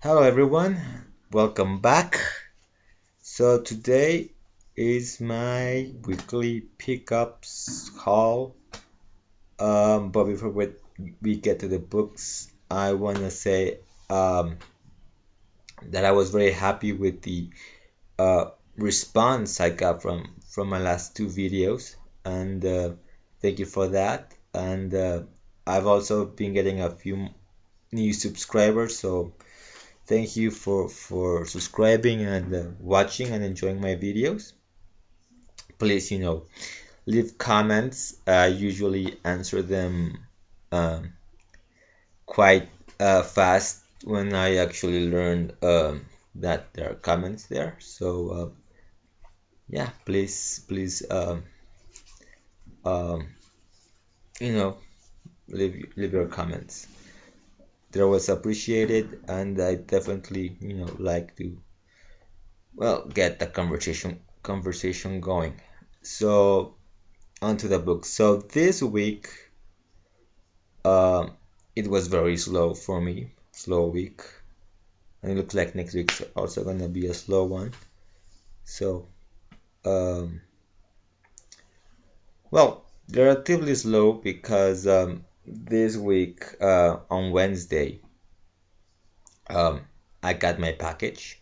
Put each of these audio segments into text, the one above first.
Hello everyone, welcome back. So today is my weekly pickups haul. But before we get to the books, I want to say um, that I was very happy with the uh, response I got from my last two videos, and thank you for that. And I've also been getting a few new subscribers, so thank you for subscribing and watching and enjoying my videos. Please, leave comments. I usually answer them um, quite fast when I actually learn that there are comments there. So yeah, please, um, you know, leave your comments. They're always appreciated, and I definitely, like to get the conversation going. So onto the book. So this week, uh, it was very slow for me, slow week, and it looks like next week's also gonna be a slow one. So, um, relatively slow because this week on Wednesday, um, I got my package.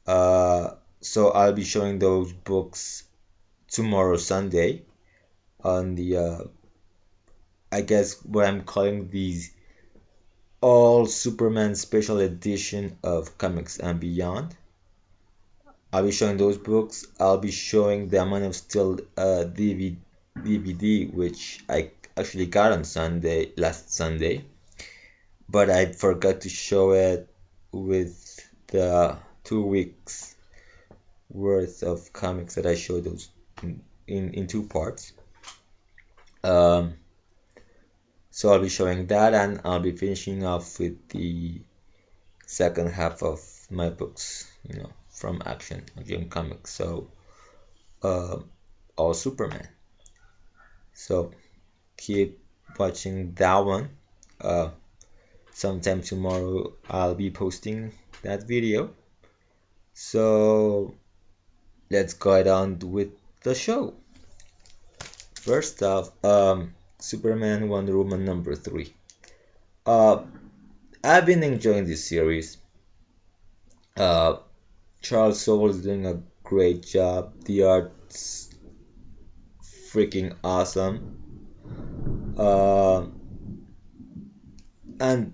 So I'll be showing those books tomorrow, Sunday, on the I guess what I'm calling these all Superman special edition of Comics and Beyond. I'll be showing those books. I'll be showing the Man of Steel DVD, which I actually got on Sunday, last Sunday, but I forgot to show it with the 2 weeks worth of comics that I showed those in two parts. Um, so I'll be showing that, and I'll be finishing off with the second half of my books, from Action Comics. So, uh, all Superman. So keep watching that one. Uh, Sometime tomorrow I'll be posting that video. So let's go on with the show. First off, Superman Wonder Woman number 3. Uh, I've been enjoying this series. Uh, Charles Soule is doing a great job. The art's freaking awesome. Uh, and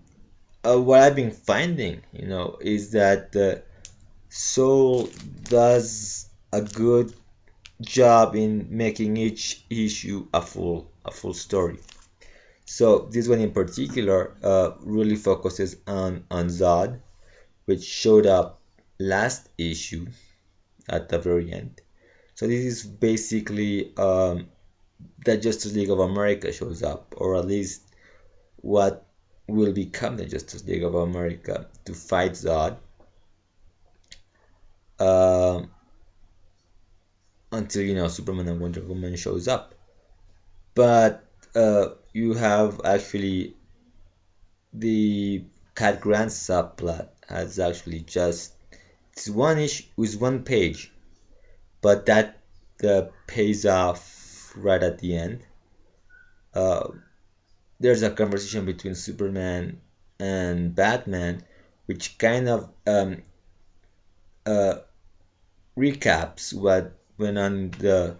what I've been finding, is that Soul does a good job in making each issue a full story. So this one in particular really focuses on Zod, which showed up last issue at the very end. So this is basically the Justice League of America shows up, or at least what will become the Justice League of America to fight Zod. Um, until Superman and Wonder Woman shows up. But you have actually the Cat Grant subplot has actually just it's one issue with one page, but that pays off right at the end. Uh, there's a conversation between Superman and Batman, which kind of uh, recaps what went on the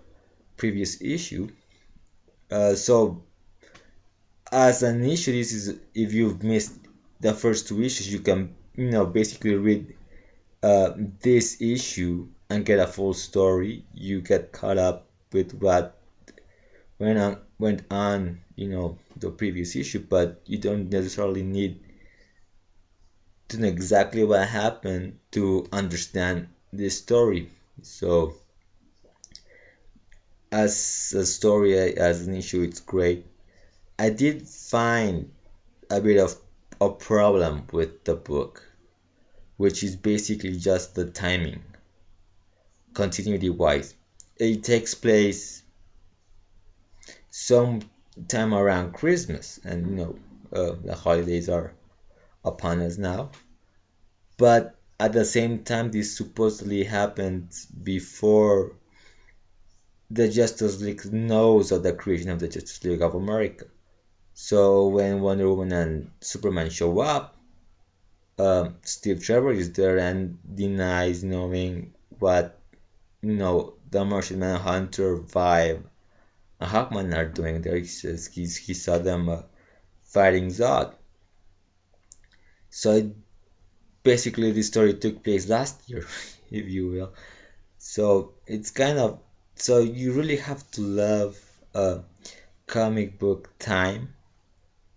previous issue. So as an issue, this is if you've missed the first two issues, you can basically read this issue and get a full story. You get caught up with what went on the previous issue, but you don't necessarily need to know exactly what happened to understand this story. So as a story, as an issue, it's great. I did find a bit of a problem with the book, which is basically just the timing, continuity wise. It takes place sometime around Christmas, and the holidays are upon us now. but at the same time, this supposedly happened before the Justice League knows of the creation of the Justice League of America. So when Wonder Woman and Superman show up, Steve Trevor is there and denies knowing what the Martian Manhunter, Vibe, and Hawkman are doing there. He says he saw them fighting Zod. So basically, this story took place last year, if you will. So it's kind of so you really have to love comic book time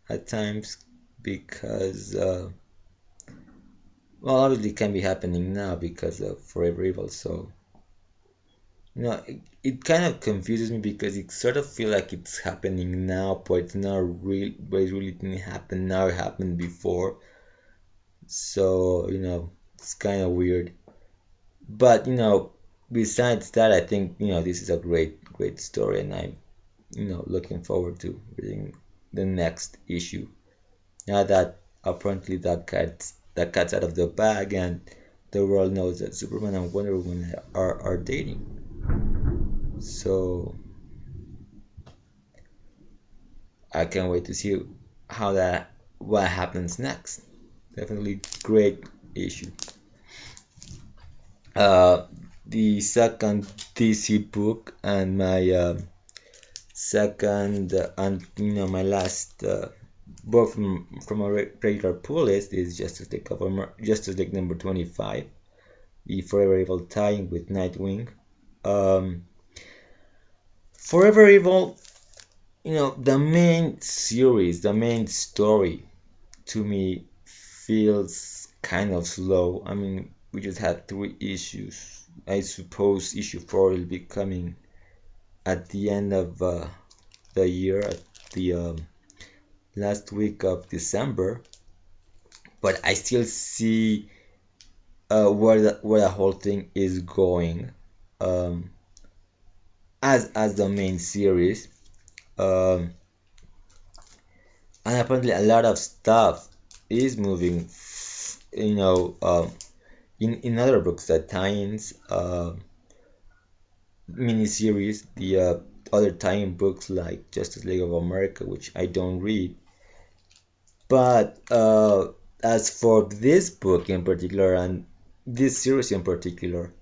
at times because well, obviously it can be happening now because of Forever Evil. So it kind of confuses me because it sort of feel like it's happening now, but it's not real. But it really didn't happen now. It happened before. So it's kind of weird. But besides that, I think this is a great story, and I'm looking forward to reading the next issue. Now that apparently that cat's out of the bag, and the world knows that Superman and Wonder Woman are dating. So I can't wait to see what happens next. Definitely great issue. The second DC book and my second and my last book from a regular pull list is Justice League number 25, the Forever Evil tie-in with Nightwing. Forever Evil, the main series, the main story to me feels kind of slow. I mean, we just had 3 issues. I suppose issue 4 will be coming at the end of the year, at the last week of December. But I still see where the whole thing is going as the main series. And apparently a lot of stuff is moving, in other books, that tie-ins, miniseries, the other tie-in books like Justice League of America, which I don't read. But as for this book in particular and this series in particular,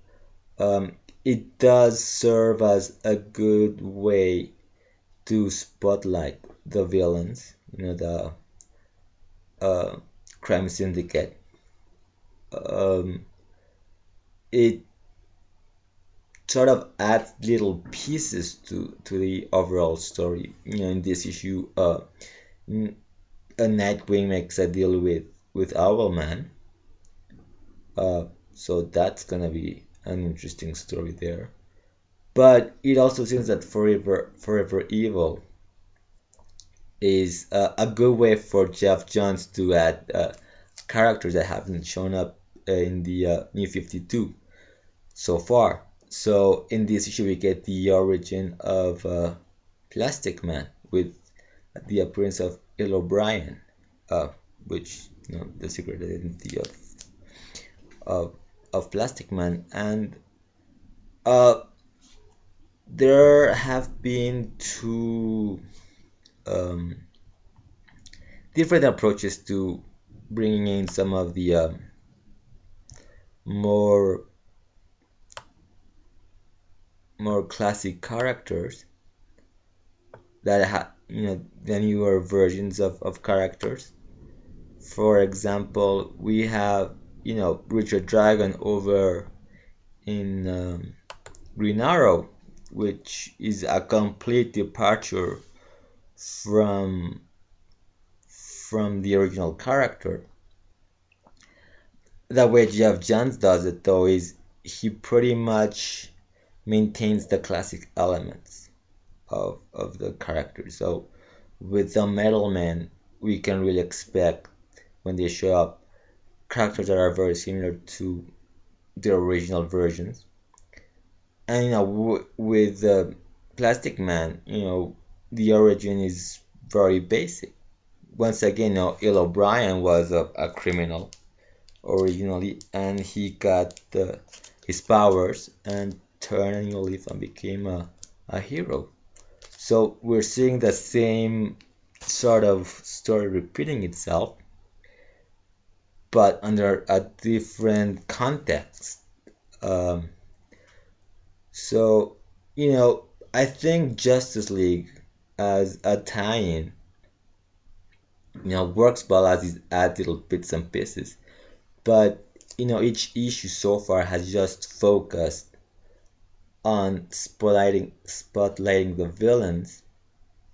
it does serve as a good way to spotlight the villains, the crime syndicate. It sort of adds little pieces to the overall story. In this issue, a Nightwing makes a deal with Owlman, so that's gonna be an interesting story there. But it also seems that Forever Evil is a good way for Geoff Johns to add characters that haven't shown up in the New 52 so far. So in this issue we get the origin of Plastic Man with the appearance of Bill O'Brien, which the secret identity of Plastic Man, and there have been 2 different approaches to bringing in some of the more classic characters that the newer versions of characters. For example, we have Richard Dragon over in Green Arrow, which is a complete departure from the original character. The way Geoff Johns does it, though, is he pretty much maintains the classic elements of the character. So with the Metal Men, we can really expect, when they show up, characters that are very similar to the original versions. And with the Plastic Man, the origin is very basic. Once again, Bill O'Brien was a criminal originally, and he got his powers and turned a new leaf and became a hero. So we're seeing the same sort of story repeating itself, but under a different context. Um, so, I think Justice League as a tie-in, works well as it adds little bits and pieces. But, each issue so far has just focused on spotlighting the villains,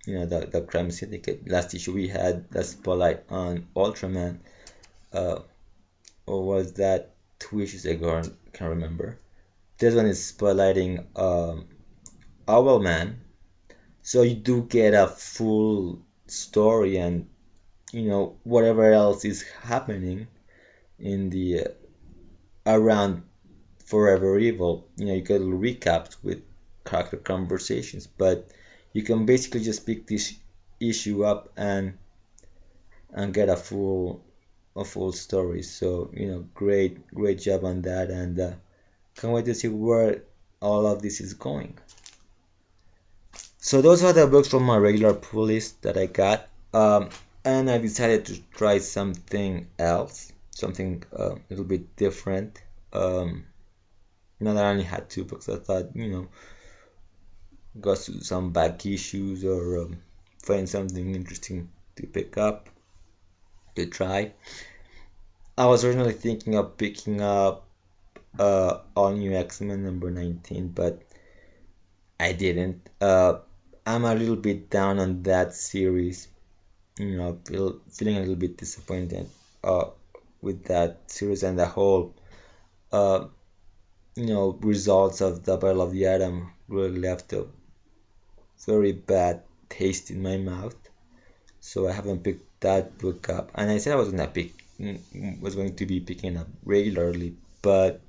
the crime syndicate. Last issue we had the spotlight on Ultraman, uh, or was that 2 issues ago? I can't remember. This one is spotlighting Owlman, so you do get a full story, and whatever else is happening in the around Forever Evil. You get recaps with character conversations, but you can basically just pick this issue up and get a full story. So great job on that, and can't wait to see where all of this is going. So those are the books from my regular pull list that I got, and I decided to try something else, something a little bit different. Now that I only had 2 books, I thought, go to some back issues or find something interesting to pick up, to try. I was originally thinking of picking up All New X-Men number 19, but I didn't. I'm a little bit down on that series. Feeling a little bit disappointed with that series and the whole uh, results of the Battle of the Atom really left a very bad taste in my mouth. So I haven't picked that book up, and I said I was going to be picking up regularly, but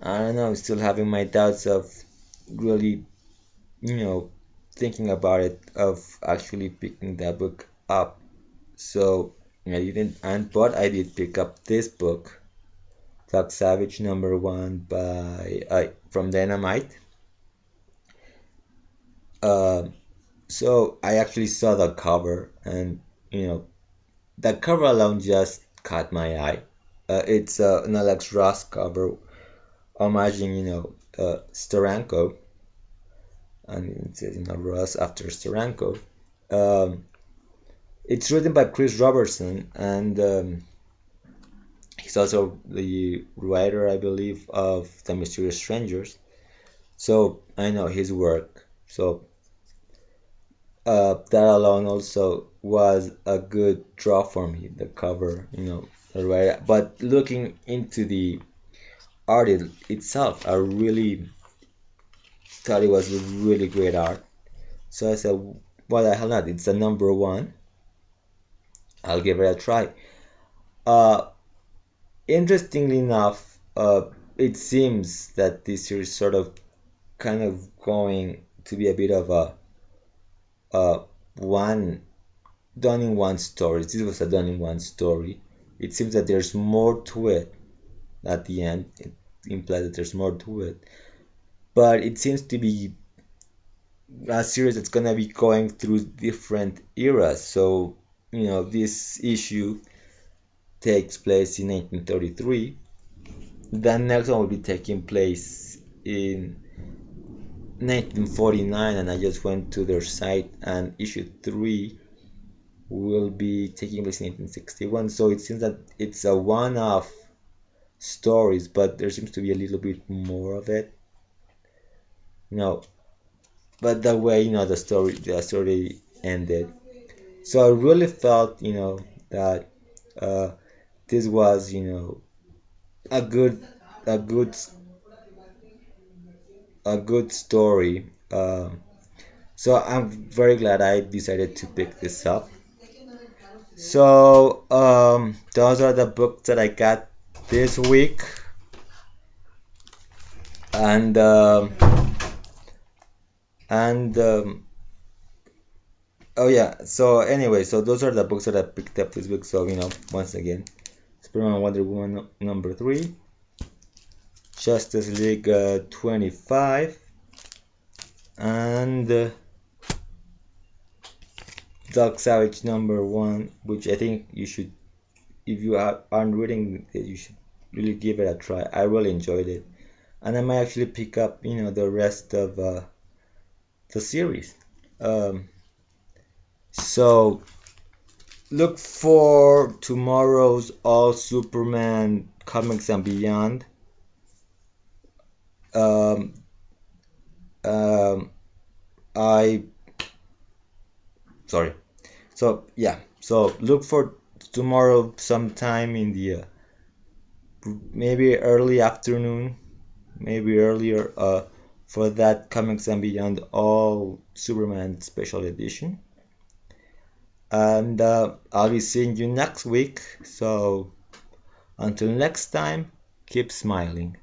I don't know. I'm still having my doubts of really, thinking about it, of actually picking that book up. So I didn't, but I did pick up this book, Doc Savage #1 by from Dynamite. So I actually saw the cover, and the cover alone just caught my eye. It's an Alex Ross cover, homaging Steranko, and it says Ross after Steranko. Um, it's written by Chris Robertson, and he's also the writer, I believe, of The Mysterious Strangers. So I know his work. So that alone also was a good draw for me. The cover, right. But looking into the art itself, I really thought it was really great art. So I said, why the hell not? It's a #1. I'll give it a try. Uh, Interestingly enough, it seems that this series sort of kind of going to be a bit of a one done in one story. This was a done in one story. It seems that there's more to it at the end. It implies that there's more to it. But it seems to be a series that's gonna be going through different eras. So, this issue takes place in 1933. The next one will be taking place in 1949, and I just went to their site, and issue 3 will be taking place in 1961. So it seems that it's a one-off stories, but there seems to be a little bit more of it. But the way the story ended. So I really felt that this was a good a good a good story. So I'm very glad I decided to pick this up. So those are the books that I got this week, and and oh yeah. So anyway, so those are the books that I picked up this week. So once again, Superman Wonder Woman number 3, Justice League 25, and Dark Savage number 1, which I think you should, if you aren't reading it, you should really give it a try. I really enjoyed it, and I might actually pick up, the rest of the series. So look for tomorrow's All Superman Comics and Beyond. Um, um, I sorry. So yeah. So look for tomorrow sometime in the maybe early afternoon, maybe earlier. For that Comics and Beyond All Superman Special Edition. And I'll be seeing you next week. So until next time, keep smiling.